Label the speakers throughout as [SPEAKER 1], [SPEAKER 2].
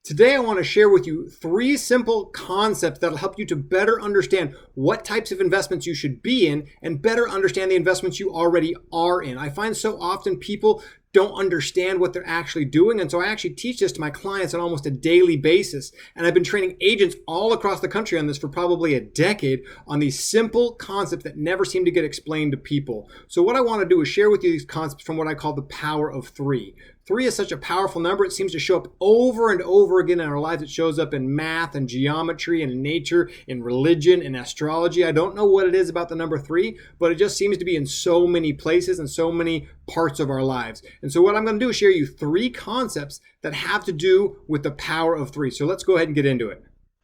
[SPEAKER 1] Today, I want to share with you three simple concepts that'll help you to better understand what types of investments you should be in and better understand the investments you already are in. I find so often people don't understand what they're actually doing. And so I actually teach this to my clients on almost a daily basis. And I've been training agents all across the country on this for probably a decade on these simple concepts that never seem to get explained to people. So what I want to do is share with you these concepts from what I call the power of three. Three is such a powerful number. It seems to show up over and over again in our lives. It shows up in math and geometry and nature, in religion and astrology. I don't know what it is about the number three, but it just seems to be in so many places and so many parts of our lives. And so what I'm going to do is share you three concepts that have to do with the power of three. So let's go ahead and get into it.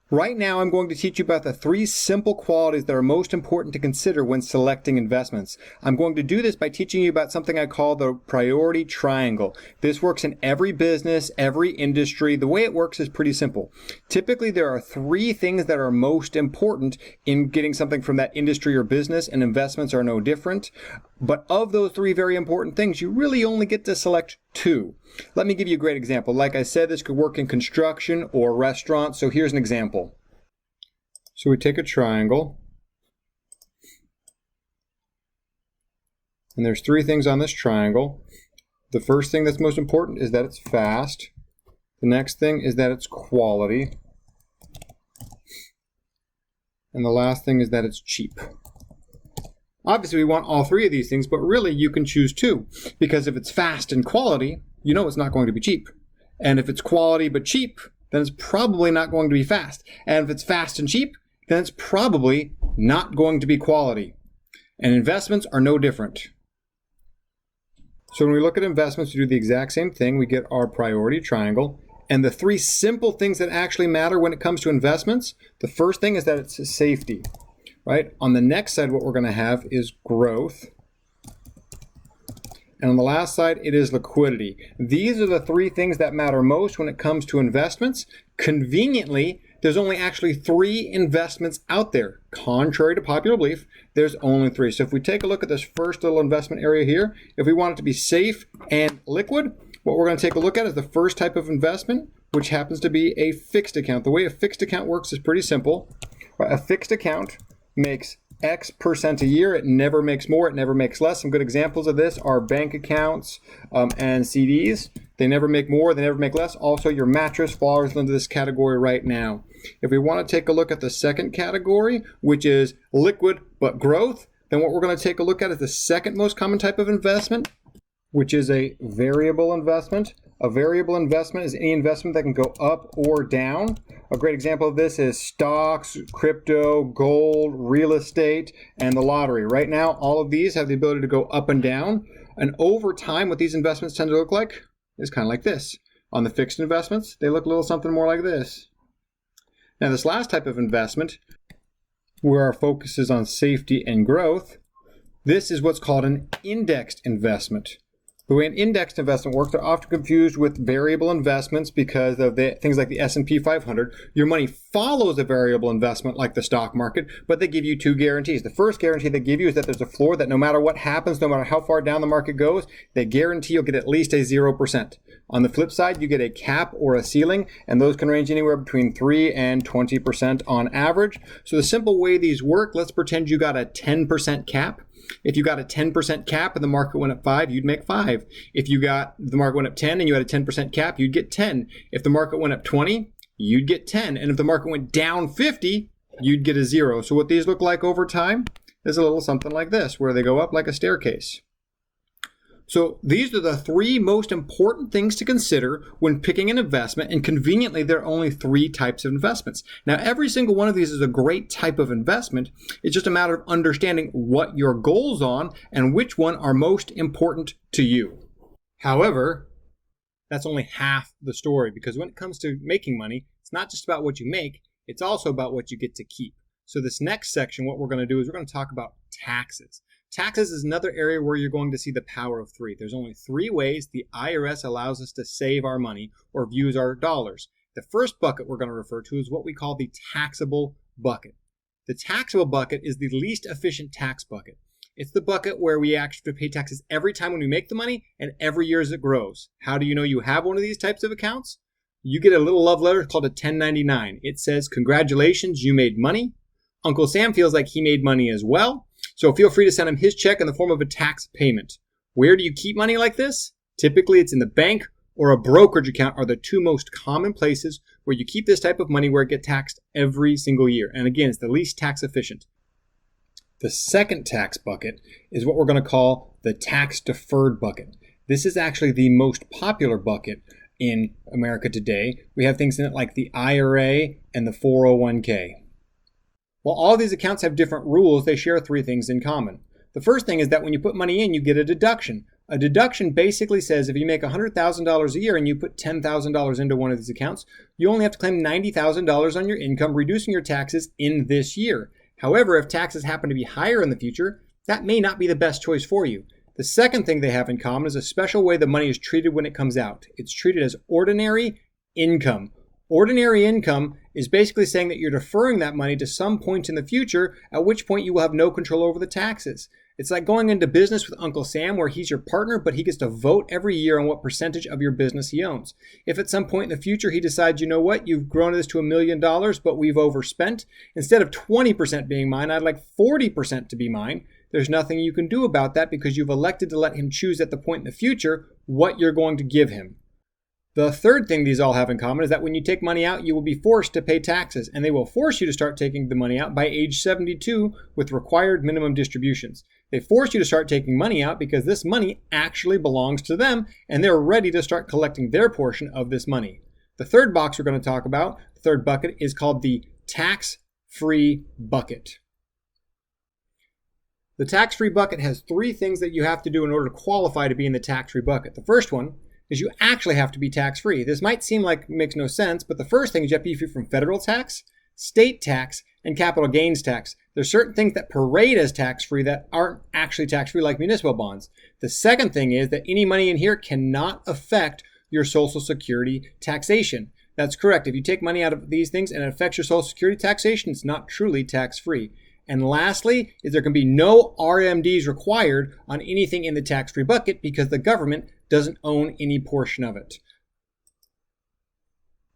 [SPEAKER 1] Right now, I'm going to teach you about the three simple qualities that are most important to consider when selecting investments. I'm going to do this by teaching you about something I call the priority triangle. This works in every business, every industry. The way it works is pretty simple. Typically, there are three things that are most important in getting something from that industry or business, and investments are no different. But of those three very important things, you really only get to select two. Let me give you a great example. Like I said, this could work in construction or restaurants. So here's an example. So we take a triangle, and there's three things on this triangle. The first thing that's most important is that it's fast. The next thing is that it's quality. And the last thing is that it's cheap. Obviously, we want all three of these things, but really you can choose two, because if it's fast and quality, you know it's not going to be cheap. And if it's quality but cheap, then it's probably not going to be fast. And if it's fast and cheap, then it's probably not going to be quality. And investments are no different. So when we look at investments, we do the exact same thing. We get our priority triangle. And the three simple things that actually matter when it comes to investments, the first thing is that it's safety. Right? On the next side, what we're going to have is growth. And on the last side, it is liquidity. These are the three things that matter most when it comes to investments. Conveniently, there's only actually three investments out there. Contrary to popular belief, there's only three. So if we take a look at this first little investment area here, if we want it to be safe and liquid, what we're going to take a look at is the first type of investment, which happens to be a fixed account. The way a fixed account works is pretty simple. A fixed account makes X% a year. It never makes more. It never makes less. Some good examples of this are bank accounts and CDs. They never make more. They never make less. Also, your mattress falls into this category right now. If we want to take a look at the second category, which is liquid but growth, then what we're going to take a look at is the second most common type of investment, which is a variable investment. A variable investment is any investment that can go up or down. A great example of this is stocks, crypto, gold, real estate, and the lottery. Right now, all of these have the ability to go up and down. And over time, what these investments tend to look like is kind of like this. On the fixed investments, they look a little something more like this. Now, this last type of investment, where our focus is on safety and growth, this is what's called an indexed investment. The way an indexed investment works, they're often confused with variable investments because of things like the S&P 500. Your money follows a variable investment like the stock market, but they give you two guarantees. The first guarantee they give you is that there's a floor that no matter what happens, no matter how far down the market goes, they guarantee you'll get at least a 0%. On the flip side, you get a cap or a ceiling, and those can range anywhere between 3 and 20% on average. So the simple way these work, let's pretend you got a 10% cap. If you got a 10% cap and the market went up 5, you'd make 5. If the market went up 10 and you had a 10% cap, you'd get 10. If the market went up 20, you'd get 10. And if the market went down 50, you'd get a 0. So what these look like over time is a little something like this, where they go up like a staircase. So these are the three most important things to consider when picking an investment, and conveniently there are only three types of investments. Now every single one of these is a great type of investment. It's just a matter of understanding what your goals are and which one are most important to you. However, that's only half the story, because when it comes to making money, it's not just about what you make, it's also about what you get to keep. So this next section, what we're going to do is we're going to talk about taxes. Taxes is another area where you're going to see the power of three. There's only three ways the IRS allows us to save our money or use our dollars. The first bucket we're going to refer to is what we call the taxable bucket. The taxable bucket is the least efficient tax bucket. It's the bucket where we actually pay taxes every time when we make the money and every year as it grows. How do you know you have one of these types of accounts? you get a little love letter called a 1099. It says, congratulations, you made money. Uncle Sam feels like he made money as well, so feel free to send him his check in the form of a tax payment. Where do you keep money like this? Typically, it's in the bank or a brokerage account are the two most common places where you keep this type of money where it gets taxed every single year. And again, it's the least tax efficient. The second tax bucket is what we're going to call the tax deferred bucket. This is actually the most popular bucket in America today. We have things in it like the IRA and the 401k. While all these accounts have different rules, they share three things in common. The first thing is that when you put money in, you get a deduction. A deduction basically says if you make $100,000 a year and you put $10,000 into one of these accounts, you only have to claim $90,000 on your income, reducing your taxes in this year. However, if taxes happen to be higher in the future, that may not be the best choice for you. The second thing they have in common is a special way the money is treated when it comes out. It's treated as ordinary income. Ordinary income is basically saying that you're deferring that money to some point in the future, at which point you will have no control over the taxes. It's like going into business with Uncle Sam where he's your partner, but he gets to vote every year on what percentage of your business he owns. If at some point in the future he decides, you know what, you've grown this to $1 million, but we've overspent, instead of 20% being mine, I'd like 40% to be mine. There's nothing you can do about that because you've elected to let him choose at the point in the future what you're going to give him. The third thing these all have in common is that when you take money out, you will be forced to pay taxes, and they will force you to start taking the money out by age 72 with required minimum distributions. They force you to start taking money out because this money actually belongs to them, and they're ready to start collecting their portion of this money. The third box we're going to talk about, the third bucket, is called the tax-free bucket. The tax-free bucket has three things that you have to do in order to qualify to be in the tax-free bucket. The first one is you actually have to be tax-free. This might seem like it makes no sense, but the first thing is you have to be free from federal tax, state tax, and capital gains tax. There's certain things that parade as tax-free that aren't actually tax-free, like municipal bonds. The second thing is that any money in here cannot affect your Social Security taxation. That's correct. If you take money out of these things and it affects your Social Security taxation, it's not truly tax-free. And lastly, is there can be no RMDs required on anything in the tax-free bucket because the government doesn't own any portion of it.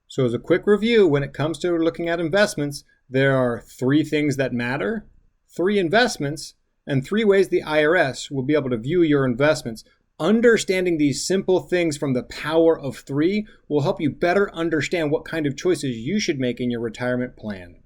[SPEAKER 1] So as a quick review, when it comes to looking at investments, there are three things that matter, three investments, and three ways the IRS will be able to view your investments. Understanding these simple things from the power of three will help you better understand what kind of choices you should make in your retirement plan.